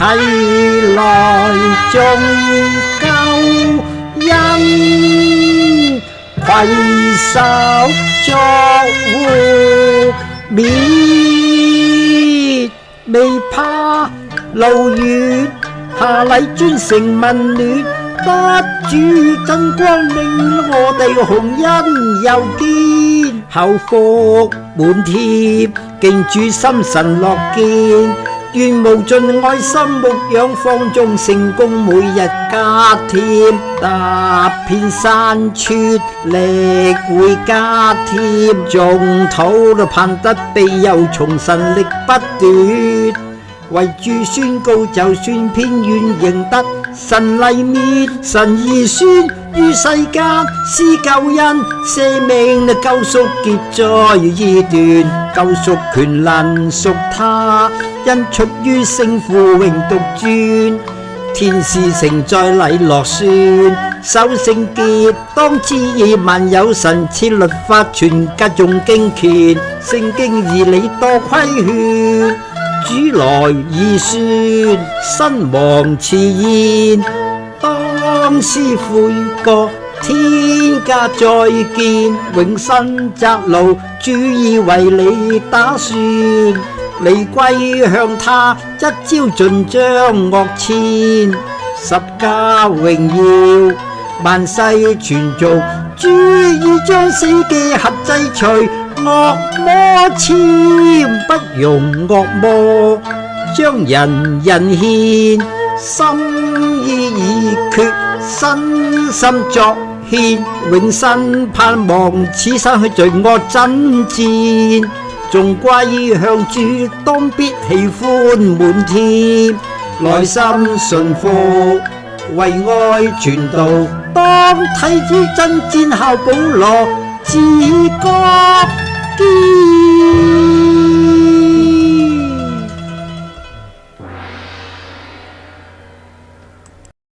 齊來眾救恩，攜手作護滅，未怕路遠，下禮尊承問暖，得主真光令我哋紅恩又見，後福滿貼，敬主心神樂見，願無盡愛心牧養放縱成功，每日加添，踏遍山川力會加添，種土都盼得庇佑，從神力不斷，為主宣告，就算偏遠仍得神黎面，神兒孫於世間施救恩，赦命救贖結在異端，救贖權能屬他，因出於聖父榮獨尊，天使承載禮樂宣，守聖潔當知義，萬有神賜律法，全格用經虔，聖經義理多規勸，主來已宣，身亡遲延，當思悔過，天家再見，永生窄路，主已為你打算，你歸向他，一朝盡將惡殲，十家榮耀，萬世傳頌，主已將死記核制除，惡魔殲不容惡魔，將人獻，心意已決，身心作獻，永生盼望，此生去罪惡爭戰，縱歸向主，當必喜歡滿天，內心順服，為愛傳道，當體主爭戰效保羅，自覺